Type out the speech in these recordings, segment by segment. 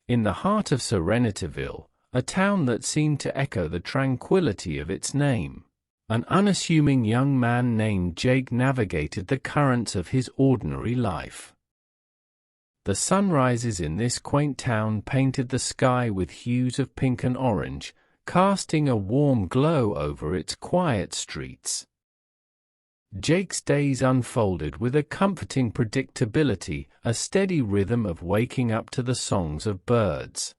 In the heart of Serenityville, a town that seemed to echo the tranquility of its name, an unassuming young man named Jake navigated the currents of his ordinary life. The sunrises in this quaint town painted the sky with hues of pink and orange, casting a warm glow over its quiet streets. Jake's days unfolded with a comforting predictability, a steady rhythm of waking up to the songs of birds,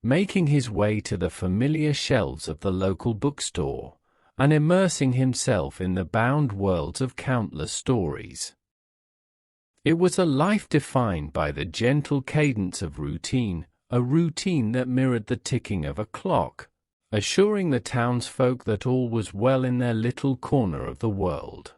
making his way to the familiar shelves of the local bookstore, and immersing himself in the bound worlds of countless stories. It was a life defined by the gentle cadence of routine, a routine that mirrored the ticking of a clock, assuring the townsfolk that all was well in their little corner of the world.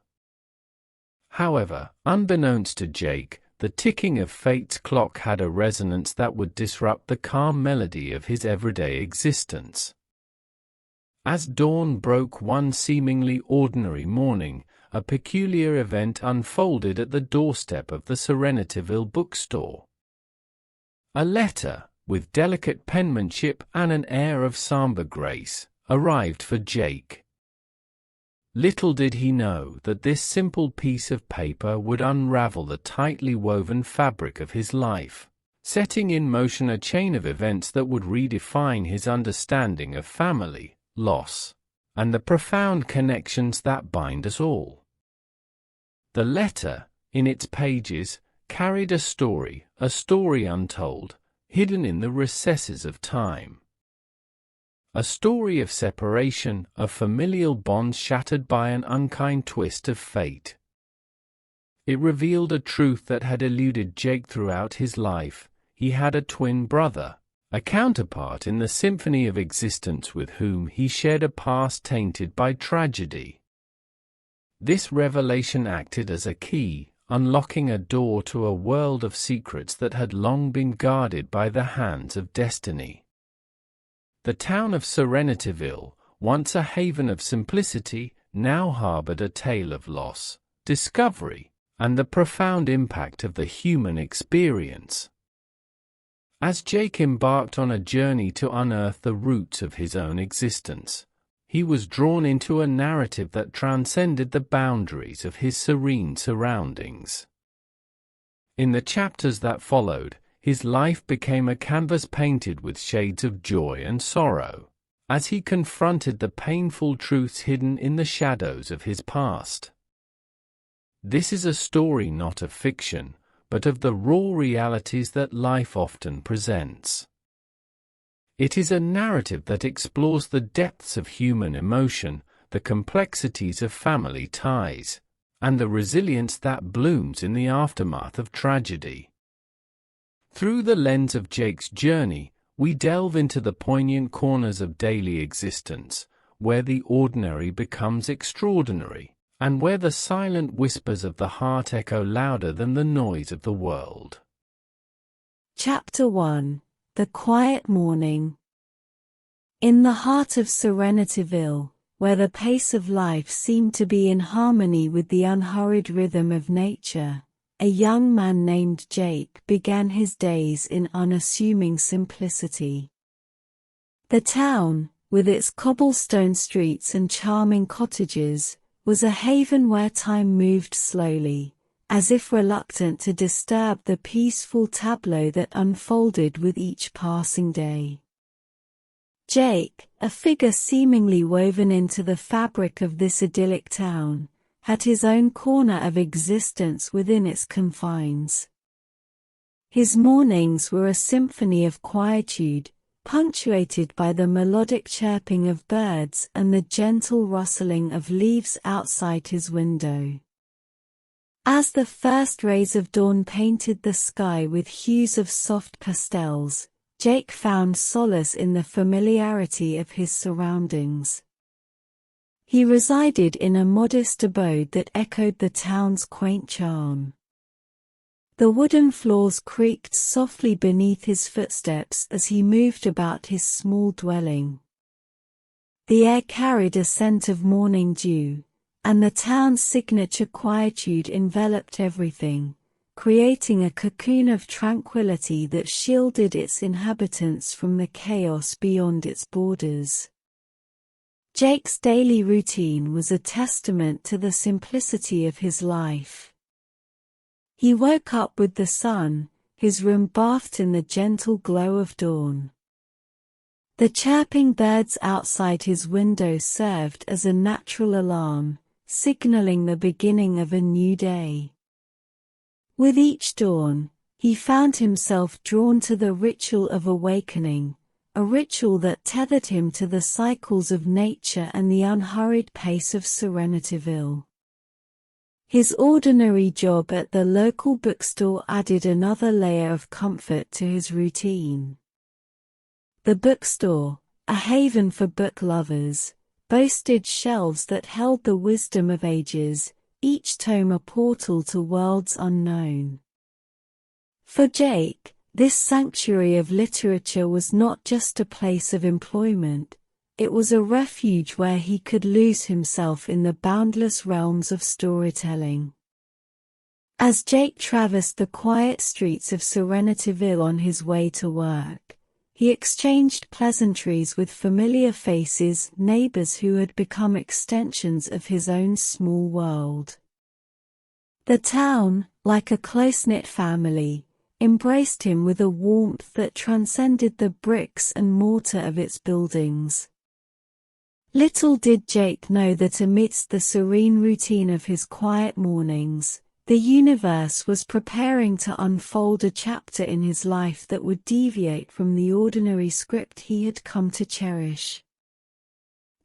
However, unbeknownst to Jake, the ticking of fate's clock had a resonance that would disrupt the calm melody of his everyday existence. As dawn broke one seemingly ordinary morning, a peculiar event unfolded at the doorstep of the Serenityville bookstore. A letter, with delicate penmanship and an air of somber grace, arrived for Jake. Little did he know that this simple piece of paper would unravel the tightly woven fabric of his life, setting in motion a chain of events that would redefine his understanding of family, loss, and the profound connections that bind us all. The letter, in its pages, carried a story untold, hidden in the recesses of time. A story of separation, of familial bonds shattered by an unkind twist of fate. It revealed a truth that had eluded Jake throughout his life. He had a twin brother, a counterpart in the symphony of existence with whom he shared a past tainted by tragedy. This revelation acted as a key, unlocking a door to a world of secrets that had long been guarded by the hands of destiny. The town of Serenityville, once a haven of simplicity, now harbored a tale of loss, discovery, and the profound impact of the human experience. As Jake embarked on a journey to unearth the roots of his own existence, he was drawn into a narrative that transcended the boundaries of his serene surroundings. In the chapters that followed, his life became a canvas painted with shades of joy and sorrow, as he confronted the painful truths hidden in the shadows of his past. This is a story not of fiction, but of the raw realities that life often presents. It is a narrative that explores the depths of human emotion, the complexities of family ties, and the resilience that blooms in the aftermath of tragedy. Through the lens of Jake's journey, we delve into the poignant corners of daily existence, where the ordinary becomes extraordinary, and where the silent whispers of the heart echo louder than the noise of the world. Chapter 1: The Quiet Morning. In the heart of Serenityville, where the pace of life seemed to be in harmony with the unhurried rhythm of nature, a young man named Jake began his days in unassuming simplicity. The town, with its cobblestone streets and charming cottages, was a haven where time moved slowly, as if reluctant to disturb the peaceful tableau that unfolded with each passing day. Jake, a figure seemingly woven into the fabric of this idyllic town, had his own corner of existence within its confines. His mornings were a symphony of quietude, punctuated by the melodic chirping of birds and the gentle rustling of leaves outside his window. As the first rays of dawn painted the sky with hues of soft pastels, Jake found solace in the familiarity of his surroundings. He resided in a modest abode that echoed the town's quaint charm. The wooden floors creaked softly beneath his footsteps as he moved about his small dwelling. The air carried a scent of morning dew, and the town's signature quietude enveloped everything, creating a cocoon of tranquility that shielded its inhabitants from the chaos beyond its borders. Jake's daily routine was a testament to the simplicity of his life. He woke up with the sun, his room bathed in the gentle glow of dawn. The chirping birds outside his window served as a natural alarm, signaling the beginning of a new day. With each dawn, he found himself drawn to the ritual of awakening, a ritual that tethered him to the cycles of nature and the unhurried pace of Serenityville. His ordinary job at the local bookstore added another layer of comfort to his routine. The bookstore, a haven for book lovers, boasted shelves that held the wisdom of ages, each tome a portal to worlds unknown. For Jake, this sanctuary of literature was not just a place of employment, it was a refuge where he could lose himself in the boundless realms of storytelling. As Jake traversed the quiet streets of Serenityville on his way to work, he exchanged pleasantries with familiar faces, neighbors who had become extensions of his own small world. The town, like a close-knit family, embraced him with a warmth that transcended the bricks and mortar of its buildings. Little did Jake know that amidst the serene routine of his quiet mornings, the universe was preparing to unfold a chapter in his life that would deviate from the ordinary script he had come to cherish.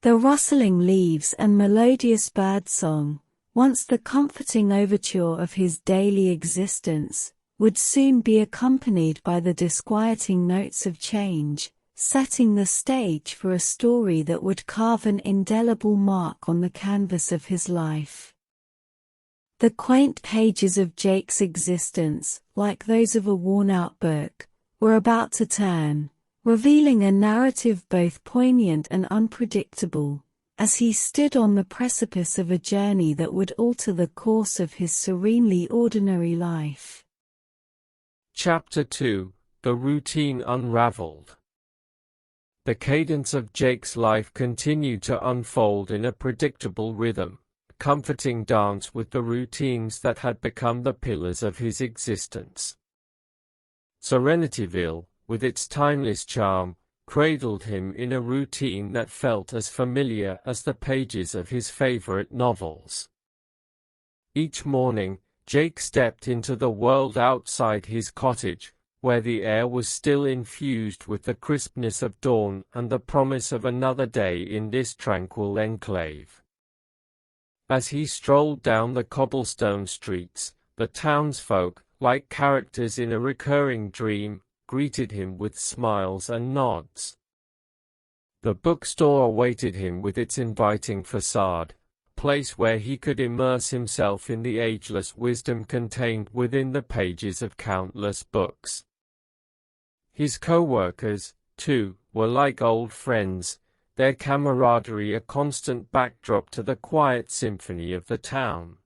The rustling leaves and melodious birdsong, once the comforting overture of his daily existence, would soon be accompanied by the disquieting notes of change, setting the stage for a story that would carve an indelible mark on the canvas of his life. The quaint pages of Jake's existence, like those of a worn-out book, were about to turn, revealing a narrative both poignant and unpredictable, as he stood on the precipice of a journey that would alter the course of his serenely ordinary life. Chapter 2: The Routine Unraveled. The cadence of Jake's life continued to unfold in a predictable rhythm, a comforting dance with the routines that had become the pillars of his existence. Serenityville, with its timeless charm, cradled him in a routine that felt as familiar as the pages of his favorite novels. Each morning, Jake stepped into the world outside his cottage, where the air was still infused with the crispness of dawn and the promise of another day in this tranquil enclave. As he strolled down the cobblestone streets, the townsfolk, like characters in a recurring dream, greeted him with smiles and nods. The bookstore awaited him with its inviting facade, place where he could immerse himself in the ageless wisdom contained within the pages of countless books. His co-workers, too, were like old friends, their camaraderie a constant backdrop to the quiet symphony of the town.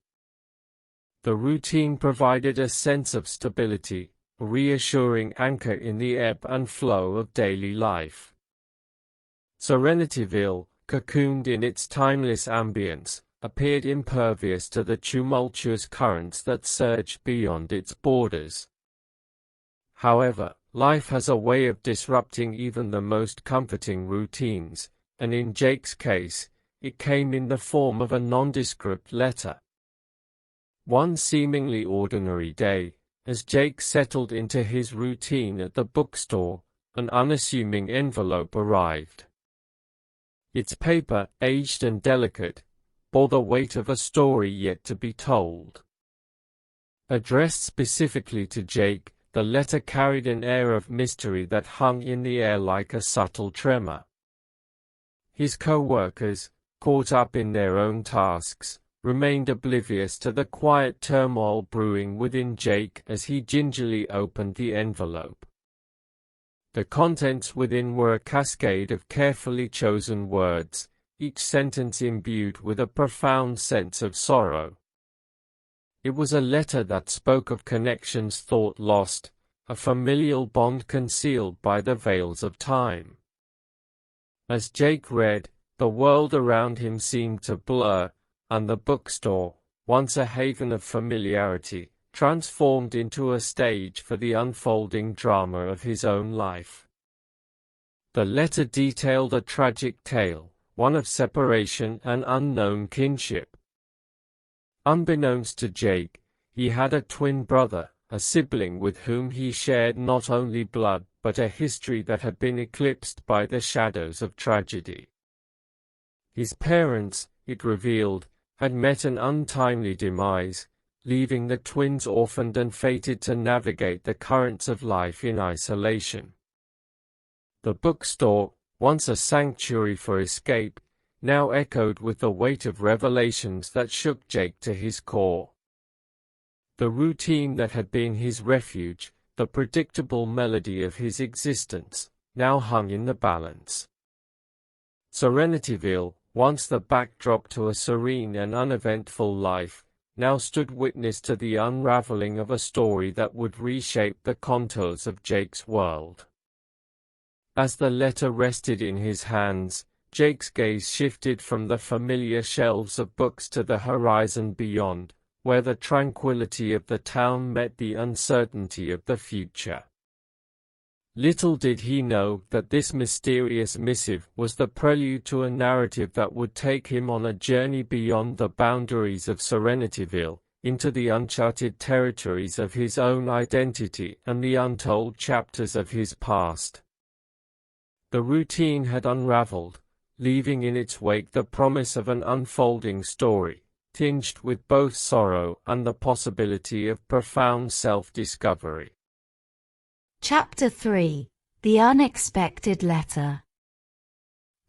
The routine provided a sense of stability, a reassuring anchor in the ebb and flow of daily life. Serenityville, cocooned in its timeless ambience, appeared impervious to the tumultuous currents that surged beyond its borders. However, life has a way of disrupting even the most comforting routines, and in Jake's case, it came in the form of a nondescript letter. One seemingly ordinary day, as Jake settled into his routine at the bookstore, an unassuming envelope arrived. Its paper, aged and delicate, bore the weight of a story yet to be told. Addressed specifically to Jake, the letter carried an air of mystery that hung in the air like a subtle tremor. His co-workers, caught up in their own tasks, remained oblivious to the quiet turmoil brewing within Jake as he gingerly opened the envelope. The contents within were a cascade of carefully chosen words, each sentence imbued with a profound sense of sorrow. It was a letter that spoke of connections thought lost, a familial bond concealed by the veils of time. As Jake read, the world around him seemed to blur, and the bookstore, once a haven of familiarity, transformed into a stage for the unfolding drama of his own life. The letter detailed a tragic tale, one of separation and unknown kinship. Unbeknownst to Jake, he had a twin brother, a sibling with whom he shared not only blood but a history that had been eclipsed by the shadows of tragedy. His parents, it revealed, had met an untimely demise, leaving the twins orphaned and fated to navigate the currents of life in isolation. The bookstore, once a sanctuary for escape, now echoed with the weight of revelations that shook Jake to his core. The routine that had been his refuge, the predictable melody of his existence, now hung in the balance. Serenityville, once the backdrop to a serene and uneventful life, now stood witness to the unraveling of a story that would reshape the contours of Jake's world. As the letter rested in his hands, Jake's gaze shifted from the familiar shelves of books to the horizon beyond, where the tranquility of the town met the uncertainty of the future. Little did he know that this mysterious missive was the prelude to a narrative that would take him on a journey beyond the boundaries of Serenityville, into the uncharted territories of his own identity and the untold chapters of his past. The routine had unraveled, leaving in its wake the promise of an unfolding story, tinged with both sorrow and the possibility of profound self-discovery. Chapter 3: The Unexpected Letter.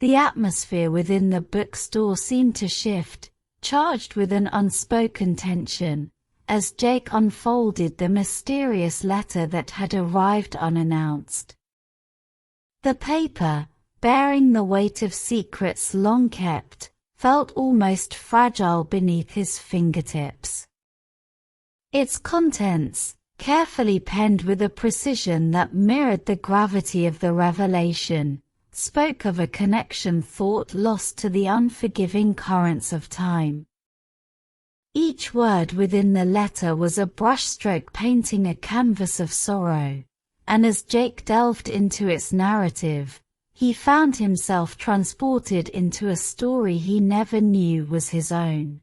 The atmosphere within the bookstore seemed to shift, charged with an unspoken tension, as Jake unfolded the mysterious letter that had arrived unannounced. The paper, bearing the weight of secrets long kept, felt almost fragile beneath his fingertips. Its contents, carefully penned with a precision that mirrored the gravity of the revelation, spoke of a connection thought lost to the unforgiving currents of time. Each word within the letter was a brushstroke painting a canvas of sorrow, and as Jake delved into its narrative, he found himself transported into a story he never knew was his own.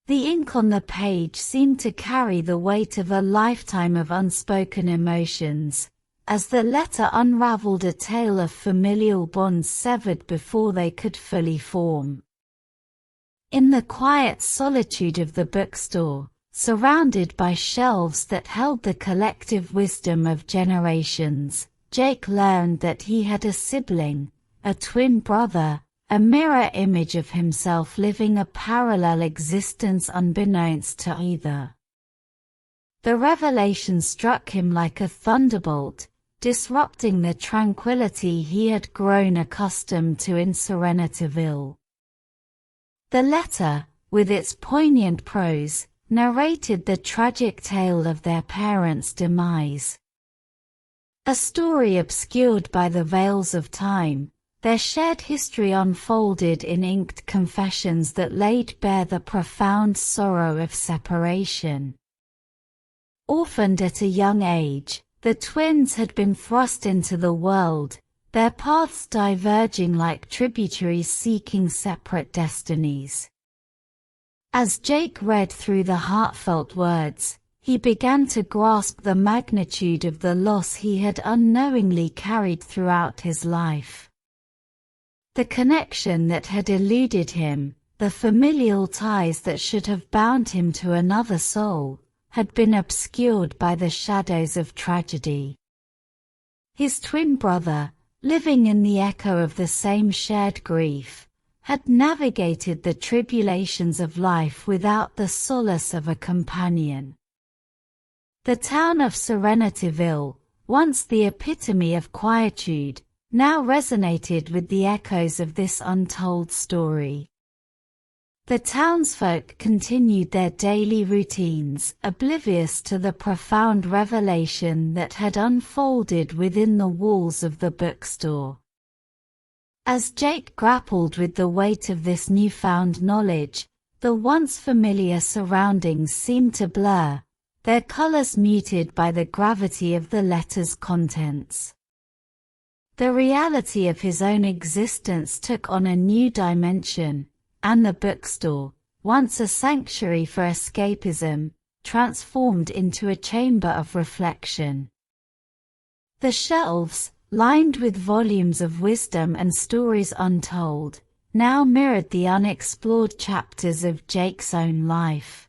The ink on the page seemed to carry the weight of a lifetime of unspoken emotions, as the letter unraveled a tale of familial bonds severed before they could fully form. In the quiet solitude of the bookstore, surrounded by shelves that held the collective wisdom of generations, Jake learned that he had a sibling, a twin brother, a mirror image of himself living a parallel existence unbeknownst to either. The revelation struck him like a thunderbolt, disrupting the tranquility he had grown accustomed to in Serenityville. The letter, with its poignant prose, narrated the tragic tale of their parents' demise. A story obscured by the veils of time, their shared history unfolded in inked confessions that laid bare the profound sorrow of separation. Orphaned at a young age, the twins had been thrust into the world, their paths diverging like tributaries seeking separate destinies. As Jake read through the heartfelt words, he began to grasp the magnitude of the loss he had unknowingly carried throughout his life. The connection that had eluded him, the familial ties that should have bound him to another soul, had been obscured by the shadows of tragedy. His twin brother, living in the echo of the same shared grief, had navigated the tribulations of life without the solace of a companion. The town of Serenityville, once the epitome of quietude, now resonated with the echoes of this untold story. The townsfolk continued their daily routines, oblivious to the profound revelation that had unfolded within the walls of the bookstore. As Jake grappled with the weight of this newfound knowledge, the once familiar surroundings seemed to blur, their colors muted by the gravity of the letter's contents. The reality of his own existence took on a new dimension, and the bookstore, once a sanctuary for escapism, transformed into a chamber of reflection. The shelves, lined with volumes of wisdom and stories untold, now mirrored the unexplored chapters of Jake's own life.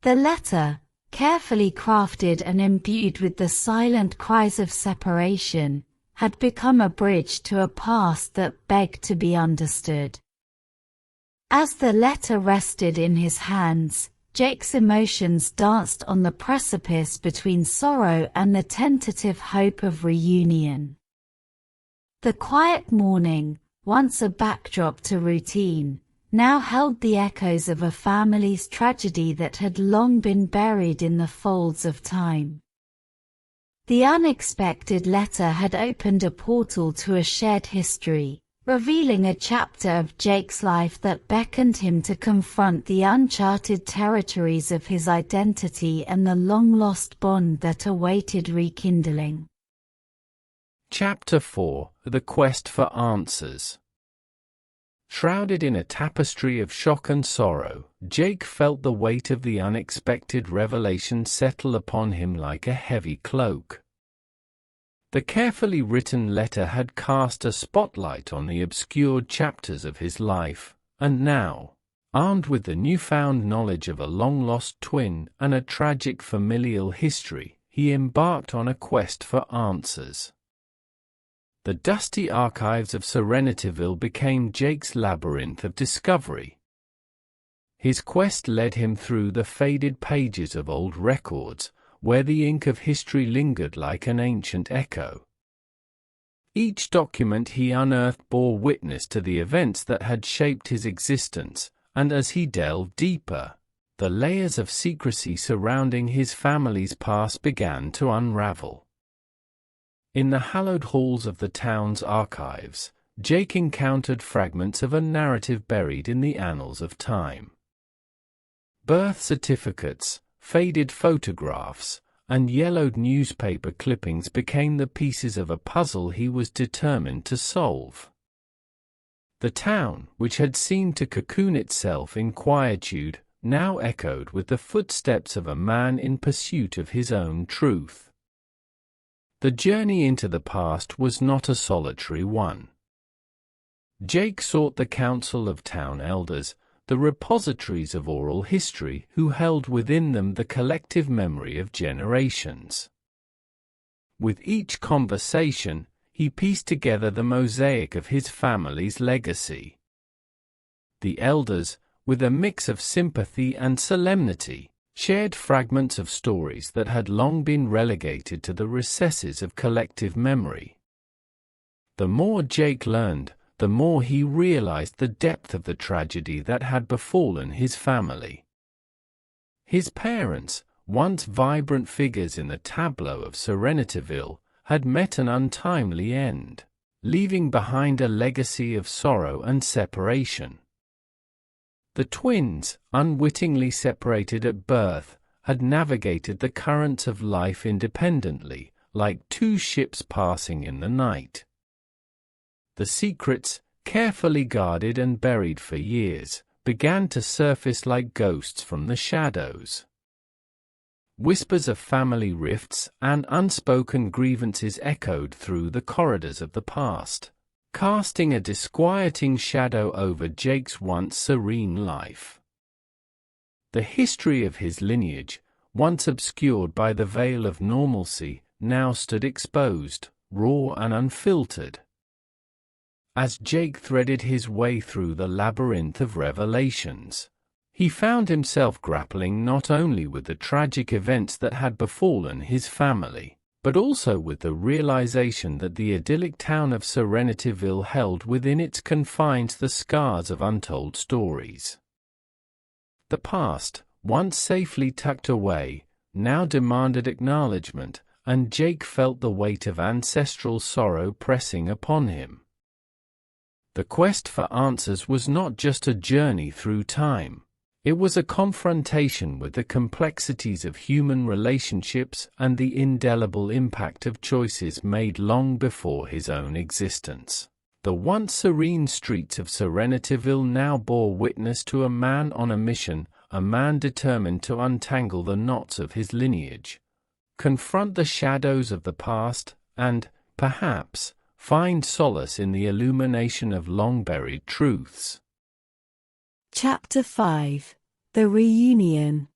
The letter, carefully crafted and imbued with the silent cries of separation, had become a bridge to a past that begged to be understood. As the letter rested in his hands, Jake's emotions danced on the precipice between sorrow and the tentative hope of reunion. The quiet morning, once a backdrop to routine, now held the echoes of a family's tragedy that had long been buried in the folds of time. The unexpected letter had opened a portal to a shared history, revealing a chapter of Jake's life that beckoned him to confront the uncharted territories of his identity and the long-lost bond that awaited rekindling. Chapter 4: The Quest for Answers. Shrouded in a tapestry of shock and sorrow, Jake felt the weight of the unexpected revelation settle upon him like a heavy cloak. The carefully written letter had cast a spotlight on the obscured chapters of his life, and now, armed with the newfound knowledge of a long-lost twin and a tragic familial history, he embarked on a quest for answers. The dusty archives of Serenityville became Jake's labyrinth of discovery. His quest led him through the faded pages of old records, where the ink of history lingered like an ancient echo. Each document he unearthed bore witness to the events that had shaped his existence, and as he delved deeper, the layers of secrecy surrounding his family's past began to unravel. In the hallowed halls of the town's archives, Jake encountered fragments of a narrative buried in the annals of time. Birth certificates, faded photographs, and yellowed newspaper clippings became the pieces of a puzzle he was determined to solve. The town, which had seemed to cocoon itself in quietude, now echoed with the footsteps of a man in pursuit of his own truth. The journey into the past was not a solitary one. Jake sought the counsel of town elders, the repositories of oral history who held within them the collective memory of generations. With each conversation, he pieced together the mosaic of his family's legacy. The elders, with a mix of sympathy and solemnity, shared fragments of stories that had long been relegated to the recesses of collective memory. The more Jake learned, the more he realized the depth of the tragedy that had befallen his family. His parents, once vibrant figures in the tableau of Serenityville, had met an untimely end, leaving behind a legacy of sorrow and separation. The twins, unwittingly separated at birth, had navigated the currents of life independently, like two ships passing in the night. The secrets, carefully guarded and buried for years, began to surface like ghosts from the shadows. Whispers of family rifts and unspoken grievances echoed through the corridors of the past, casting a disquieting shadow over Jake's once serene life. The history of his lineage, once obscured by the veil of normalcy, now stood exposed, raw and unfiltered. As Jake threaded his way through the labyrinth of revelations, he found himself grappling not only with the tragic events that had befallen his family, but also with the realization that the idyllic town of Serenityville held within its confines the scars of untold stories. The past, once safely tucked away, now demanded acknowledgement, and Jake felt the weight of ancestral sorrow pressing upon him. The quest for answers was not just a journey through time. It was a confrontation with the complexities of human relationships and the indelible impact of choices made long before his own existence. The once serene streets of Serenityville now bore witness to a man on a mission, a man determined to untangle the knots of his lineage, confront the shadows of the past, and, perhaps, find solace in the illumination of long-buried truths. Chapter 5: The Reunion.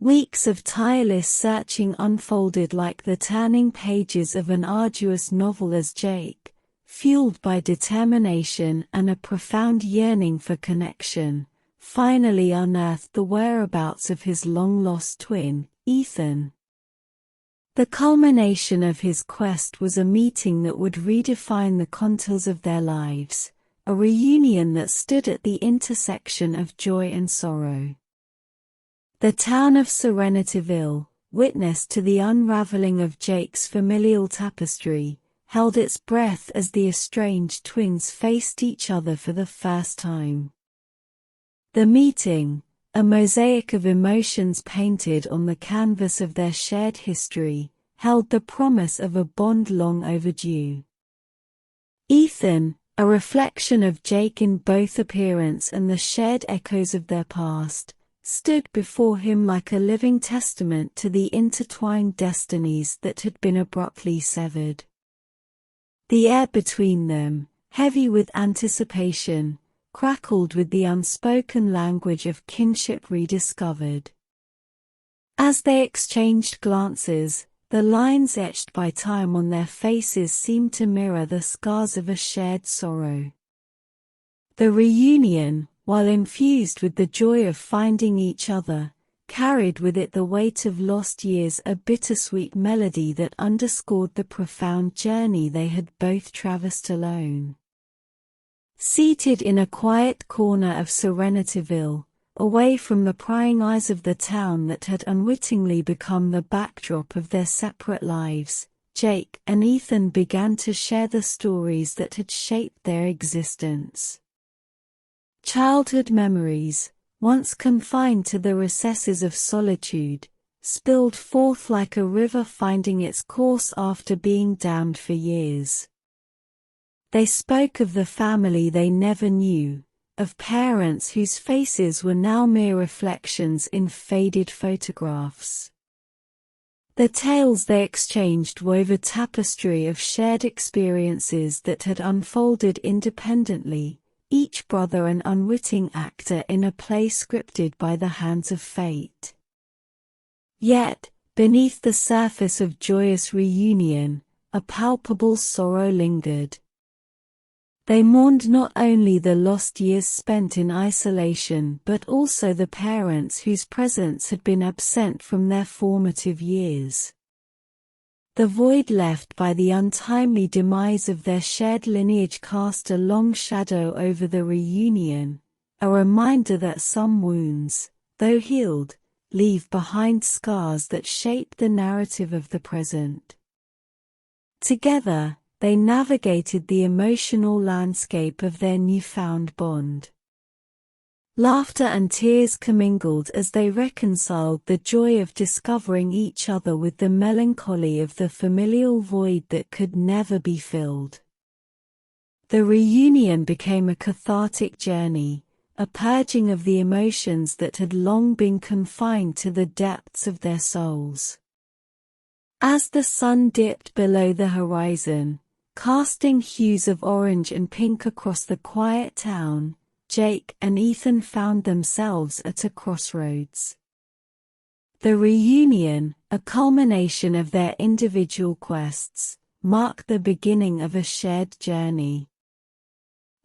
Weeks of tireless searching unfolded like the turning pages of an arduous novel as Jake, fueled by determination and a profound yearning for connection, finally unearthed the whereabouts of his long-lost twin, Ethan. The culmination of his quest was a meeting that would redefine the contours of their lives, a reunion that stood at the intersection of joy and sorrow. The town of Serenityville, witness to the unraveling of Jake's familial tapestry, held its breath as the estranged twins faced each other for the first time. The meeting, a mosaic of emotions painted on the canvas of their shared history, held the promise of a bond long overdue. Ethan, a reflection of Jake in both appearance and the shared echoes of their past, stood before him like a living testament to the intertwined destinies that had been abruptly severed. The air between them, heavy with anticipation, crackled with the unspoken language of kinship rediscovered. As they exchanged glances, the lines etched by time on their faces seemed to mirror the scars of a shared sorrow. The reunion, while infused with the joy of finding each other, carried with it the weight of lost years, a bittersweet melody that underscored the profound journey they had both traversed alone. Seated in a quiet corner of Serenityville, away from the prying eyes of the town that had unwittingly become the backdrop of their separate lives, Jake and Ethan began to share the stories that had shaped their existence. Childhood memories, once confined to the recesses of solitude, spilled forth like a river finding its course after being dammed for years. They spoke of the family they never knew, of parents whose faces were now mere reflections in faded photographs. The tales they exchanged wove a tapestry of shared experiences that had unfolded independently, each brother an unwitting actor in a play scripted by the hands of fate. Yet, beneath the surface of joyous reunion, a palpable sorrow lingered. They mourned not only the lost years spent in isolation but also the parents whose presence had been absent from their formative years. The void left by the untimely demise of their shared lineage cast a long shadow over the reunion, a reminder that some wounds, though healed, leave behind scars that shape the narrative of the present. Together, they navigated the emotional landscape of their newfound bond. Laughter and tears commingled as they reconciled the joy of discovering each other with the melancholy of the familial void that could never be filled. The reunion became a cathartic journey, a purging of the emotions that had long been confined to the depths of their souls. As the sun dipped below the horizon, casting hues of orange and pink across the quiet town, Jake and Ethan found themselves at a crossroads. The reunion, a culmination of their individual quests, marked the beginning of a shared journey.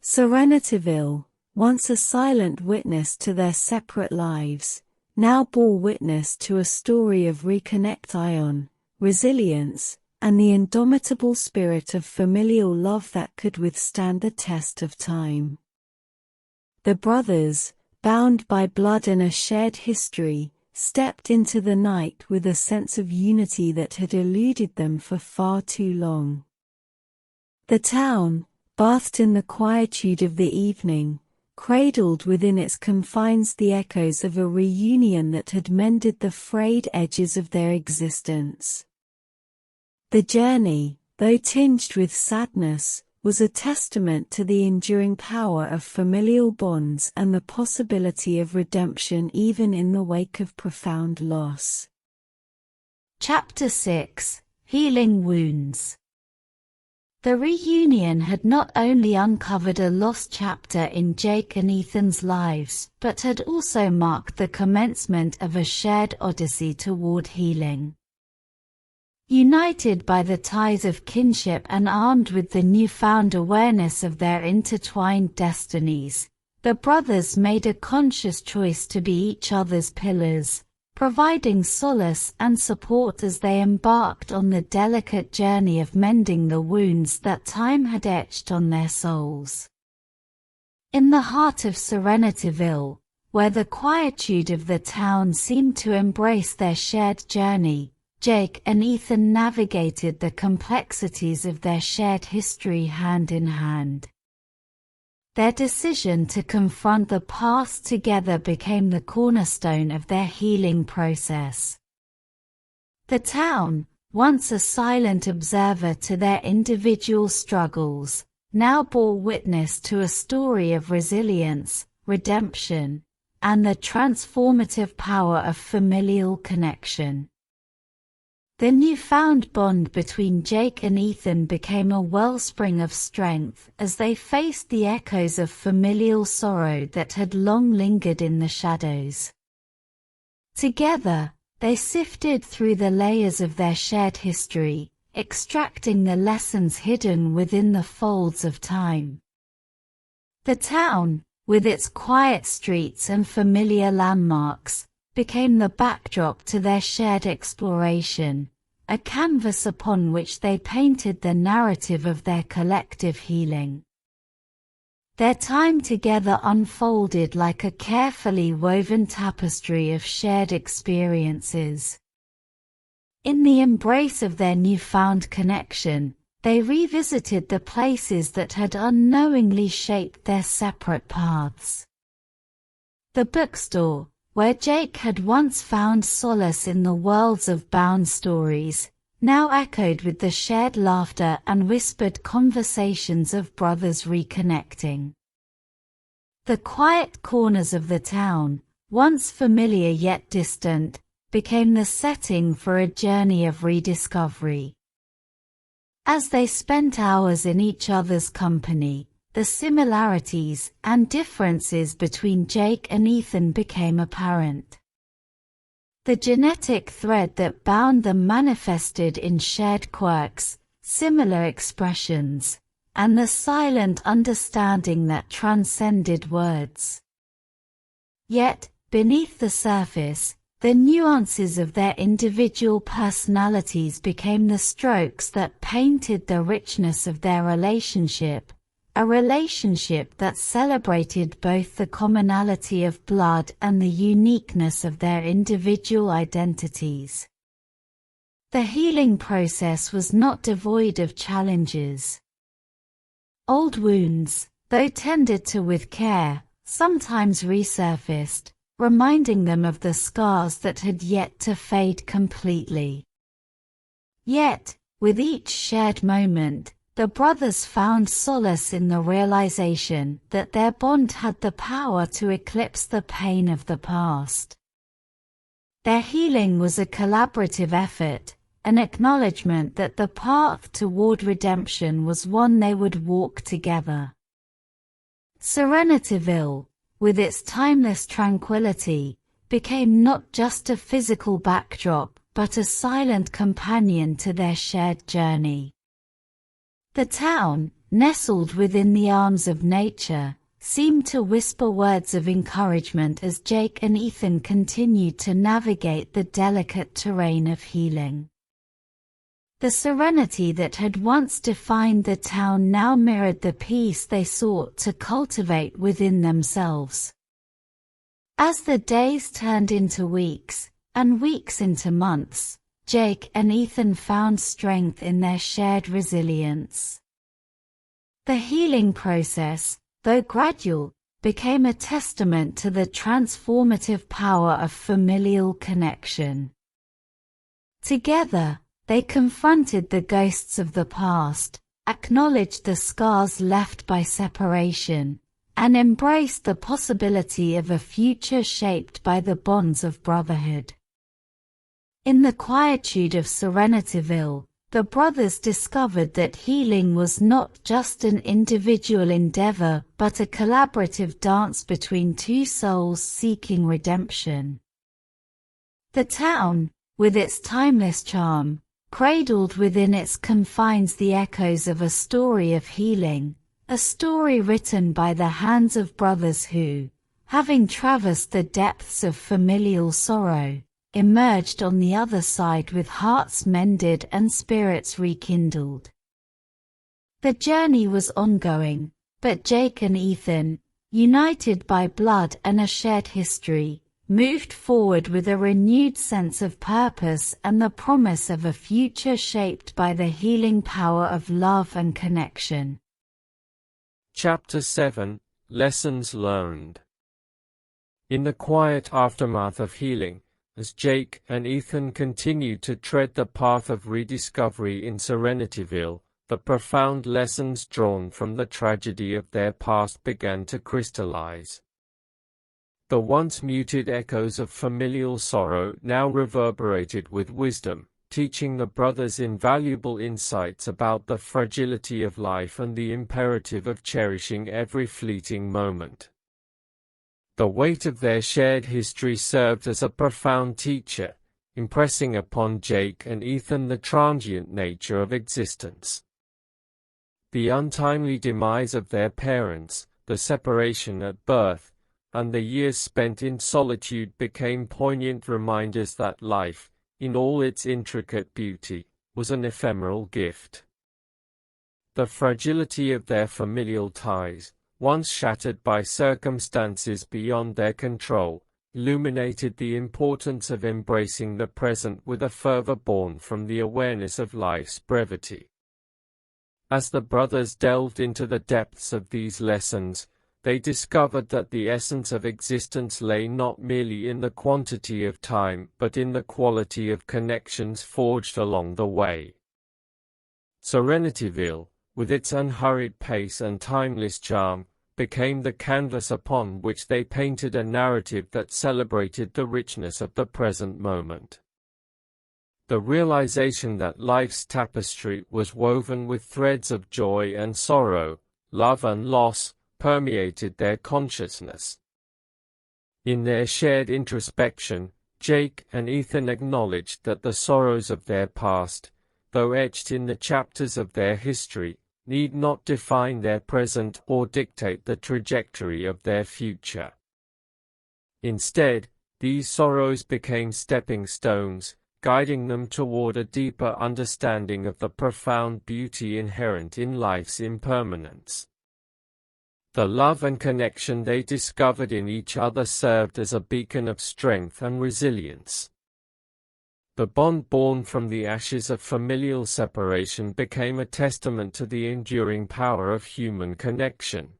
Serenityville, once a silent witness to their separate lives, now bore witness to a story of reconnection, resilience, and the indomitable spirit of familial love that could withstand the test of time. The brothers, bound by blood and a shared history, stepped into the night with a sense of unity that had eluded them for far too long. The town, bathed in the quietude of the evening, cradled within its confines the echoes of a reunion that had mended the frayed edges of their existence. The journey, though tinged with sadness, was a testament to the enduring power of familial bonds and the possibility of redemption even in the wake of profound loss. Chapter 6: Healing Wounds. The reunion had not only uncovered a lost chapter in Jake and Ethan's lives, but had also marked the commencement of a shared odyssey toward healing. United by the ties of kinship and armed with the newfound awareness of their intertwined destinies, the brothers made a conscious choice to be each other's pillars, providing solace and support as they embarked on the delicate journey of mending the wounds that time had etched on their souls. In the heart of Serenityville, where the quietude of the town seemed to embrace their shared journey, Jake and Ethan navigated the complexities of their shared history hand in hand. Their decision to confront the past together became the cornerstone of their healing process. The town, once a silent observer to their individual struggles, now bore witness to a story of resilience, redemption, and the transformative power of familial connection. The newfound bond between Jake and Ethan became a wellspring of strength as they faced the echoes of familial sorrow that had long lingered in the shadows. Together, they sifted through the layers of their shared history, extracting the lessons hidden within the folds of time. The town, with its quiet streets and familiar landmarks, became the backdrop to their shared exploration, a canvas upon which they painted the narrative of their collective healing. Their time together unfolded like a carefully woven tapestry of shared experiences. In the embrace of their newfound connection, they revisited the places that had unknowingly shaped their separate paths. The bookstore, where Jake had once found solace in the worlds of bound stories, now echoed with the shared laughter and whispered conversations of brothers reconnecting. The quiet corners of the town, once familiar yet distant, became the setting for a journey of rediscovery. As they spent hours in each other's company, the similarities and differences between Jake and Ethan became apparent. The genetic thread that bound them manifested in shared quirks, similar expressions, and the silent understanding that transcended words. Yet, beneath the surface, the nuances of their individual personalities became the strokes that painted the richness of their relationship, a relationship that celebrated both the commonality of blood and the uniqueness of their individual identities. The healing process was not devoid of challenges. Old wounds, though tended to with care, sometimes resurfaced, reminding them of the scars that had yet to fade completely. Yet, with each shared moment, the brothers found solace in the realization that their bond had the power to eclipse the pain of the past. Their healing was a collaborative effort, an acknowledgement that the path toward redemption was one they would walk together. Serenityville, with its timeless tranquility, became not just a physical backdrop but a silent companion to their shared journey. The town, nestled within the arms of nature, seemed to whisper words of encouragement as Jake and Ethan continued to navigate the delicate terrain of healing. The serenity that had once defined the town now mirrored the peace they sought to cultivate within themselves. As the days turned into weeks, and weeks into months, Jake and Ethan found strength in their shared resilience. The healing process, though gradual, became a testament to the transformative power of familial connection. Together, they confronted the ghosts of the past, acknowledged the scars left by separation, and embraced the possibility of a future shaped by the bonds of brotherhood. In the quietude of Serenityville, the brothers discovered that healing was not just an individual endeavor but a collaborative dance between two souls seeking redemption. The town, with its timeless charm, cradled within its confines the echoes of a story of healing, a story written by the hands of brothers who, having traversed the depths of familial sorrow, emerged on the other side with hearts mended and spirits rekindled. The journey was ongoing, but Jake and Ethan, united by blood and a shared history, moved forward with a renewed sense of purpose and the promise of a future shaped by the healing power of love and connection. Chapter 7 – Lessons Learned. In the quiet aftermath of healing, as Jake and Ethan continued to tread the path of rediscovery in Serenityville, the profound lessons drawn from the tragedy of their past began to crystallize. The once muted echoes of familial sorrow now reverberated with wisdom, teaching the brothers invaluable insights about the fragility of life and the imperative of cherishing every fleeting moment. The weight of their shared history served as a profound teacher, impressing upon Jake and Ethan the transient nature of existence. The untimely demise of their parents, the separation at birth, and the years spent in solitude became poignant reminders that life, in all its intricate beauty, was an ephemeral gift. The fragility of their familial ties, once shattered by circumstances beyond their control, illuminated the importance of embracing the present with a fervor born from the awareness of life's brevity. As the brothers delved into the depths of these lessons, they discovered that the essence of existence lay not merely in the quantity of time but in the quality of connections forged along the way. Serenityville, with its unhurried pace and timeless charm, became the canvas upon which they painted a narrative that celebrated the richness of the present moment. The realization that life's tapestry was woven with threads of joy and sorrow, love and loss, permeated their consciousness. In their shared introspection, Jake and Ethan acknowledged that the sorrows of their past, though etched in the chapters of their history, need not define their present or dictate the trajectory of their future. Instead, these sorrows became stepping stones, guiding them toward a deeper understanding of the profound beauty inherent in life's impermanence. The love and connection they discovered in each other served as a beacon of strength and resilience. The bond born from the ashes of familial separation became a testament to the enduring power of human connection.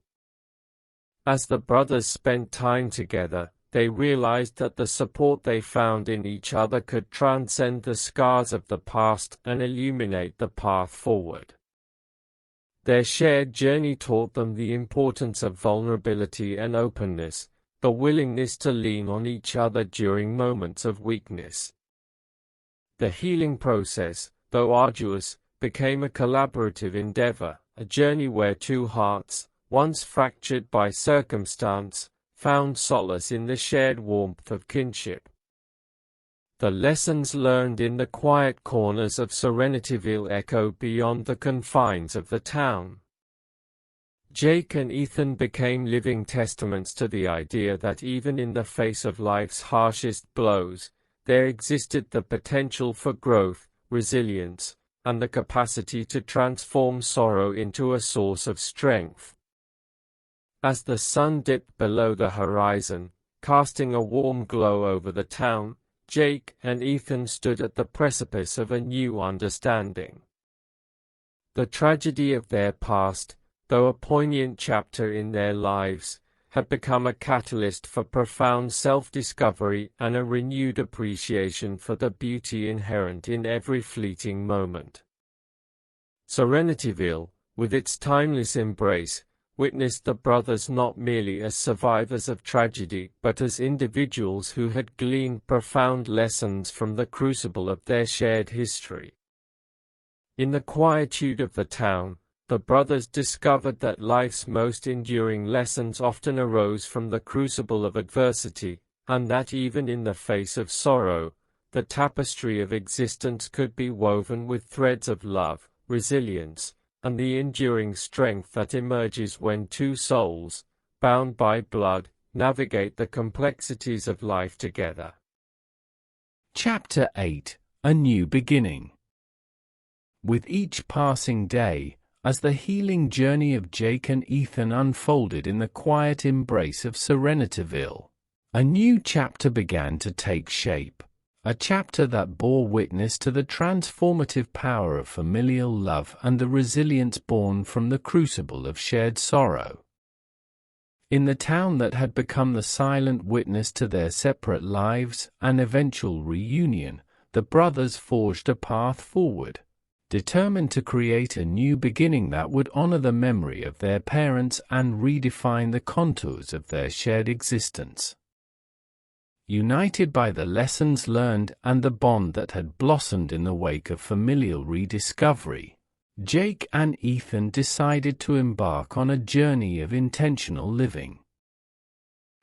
As the brothers spent time together, they realized that the support they found in each other could transcend the scars of the past and illuminate the path forward. Their shared journey taught them the importance of vulnerability and openness, the willingness to lean on each other during moments of weakness. The healing process, though arduous, became a collaborative endeavor, a journey where two hearts, once fractured by circumstance, found solace in the shared warmth of kinship. The lessons learned in the quiet corners of Serenityville echo beyond the confines of the town. Jake and Ethan became living testaments to the idea that even in the face of life's harshest blows, there existed the potential for growth, resilience, and the capacity to transform sorrow into a source of strength. As the sun dipped below the horizon, casting a warm glow over the town, Jake and Ethan stood at the precipice of a new understanding. The tragedy of their past, though a poignant chapter in their lives, had become a catalyst for profound self-discovery and a renewed appreciation for the beauty inherent in every fleeting moment. Serenityville, with its timeless embrace, witnessed the brothers not merely as survivors of tragedy but as individuals who had gleaned profound lessons from the crucible of their shared history. In the quietude of the town, the brothers discovered that life's most enduring lessons often arose from the crucible of adversity, and that even in the face of sorrow, the tapestry of existence could be woven with threads of love, resilience, and the enduring strength that emerges when two souls, bound by blood, navigate the complexities of life together. Chapter 8: A New Beginning. With each passing day, as the healing journey of Jake and Ethan unfolded in the quiet embrace of Serenityville, a new chapter began to take shape. A chapter that bore witness to the transformative power of familial love and the resilience born from the crucible of shared sorrow. In the town that had become the silent witness to their separate lives and eventual reunion, the brothers forged a path forward, determined to create a new beginning that would honor the memory of their parents and redefine the contours of their shared existence. United by the lessons learned and the bond that had blossomed in the wake of familial rediscovery, Jake and Ethan decided to embark on a journey of intentional living.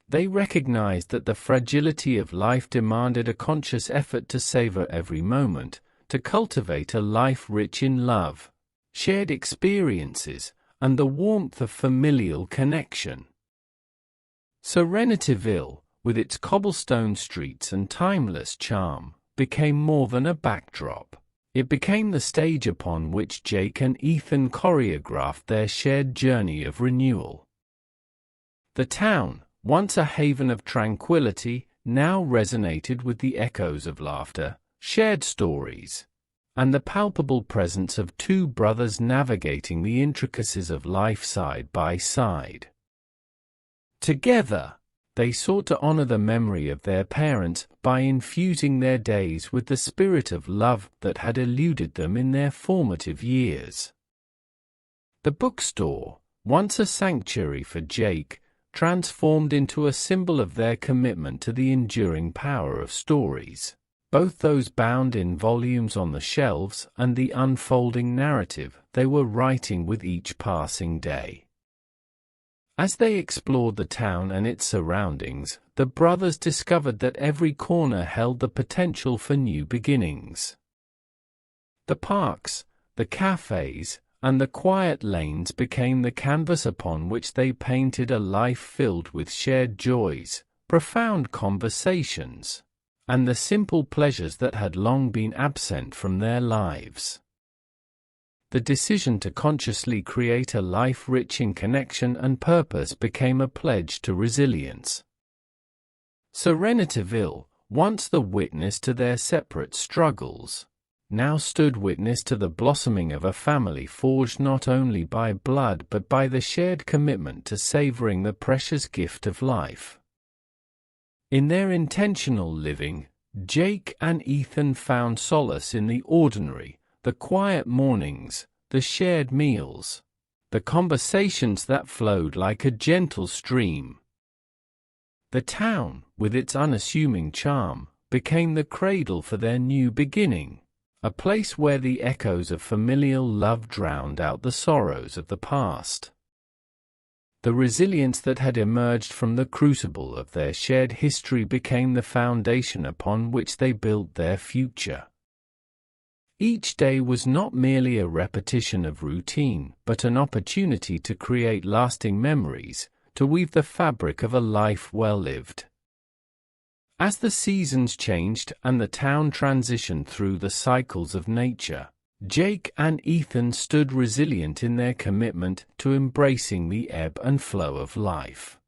They recognized that the fragility of life demanded a conscious effort to savor every moment, to cultivate a life rich in love, shared experiences, and the warmth of familial connection. Serenityville, with its cobblestone streets and timeless charm, became more than a backdrop. It became the stage upon which Jake and Ethan choreographed their shared journey of renewal. The town, once a haven of tranquility, now resonated with the echoes of laughter, shared stories, and the palpable presence of two brothers navigating the intricacies of life side by side. Together, they sought to honor the memory of their parents by infusing their days with the spirit of love that had eluded them in their formative years. The bookstore, once a sanctuary for Jake, transformed into a symbol of their commitment to the enduring power of stories, both those bound in volumes on the shelves and the unfolding narrative they were writing with each passing day. As they explored the town and its surroundings, the brothers discovered that every corner held the potential for new beginnings. The parks, the cafes, and the quiet lanes became the canvas upon which they painted a life filled with shared joys, profound conversations, and the simple pleasures that had long been absent from their lives. The decision to consciously create a life rich in connection and purpose became a pledge to resilience. Serenityville, once the witness to their separate struggles, now stood witness to the blossoming of a family forged not only by blood but by the shared commitment to savoring the precious gift of life. In their intentional living, Jake and Ethan found solace in the ordinary, the quiet mornings, the shared meals, the conversations that flowed like a gentle stream. The town, with its unassuming charm, became the cradle for their new beginning, a place where the echoes of familial love drowned out the sorrows of the past. The resilience that had emerged from the crucible of their shared history became the foundation upon which they built their future. Each day was not merely a repetition of routine, but an opportunity to create lasting memories, to weave the fabric of a life well lived. As the seasons changed and the town transitioned through the cycles of nature, Jake and Ethan stood resilient in their commitment to embracing the ebb and flow of life.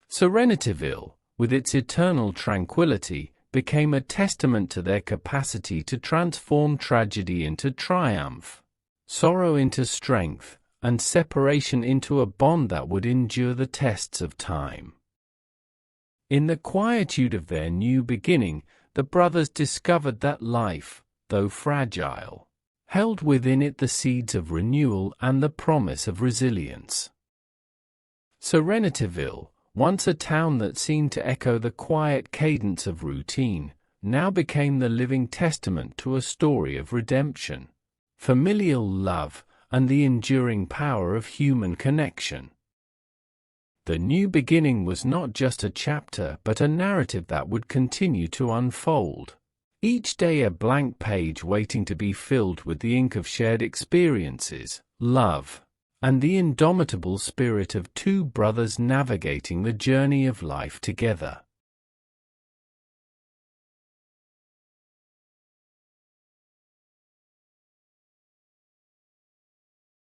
Serenityville, with its eternal tranquility, became a testament to their capacity to transform tragedy into triumph, sorrow into strength, and separation into a bond that would endure the tests of time. In the quietude of their new beginning, the brothers discovered that life, though fragile, held within it the seeds of renewal and the promise of resilience. Serenityville, once a town that seemed to echo the quiet cadence of routine, now became the living testament to a story of redemption, familial love, and the enduring power of human connection. The new beginning was not just a chapter but a narrative that would continue to unfold, each day a blank page waiting to be filled with the ink of shared experiences, love, and the indomitable spirit of two brothers navigating the journey of life together.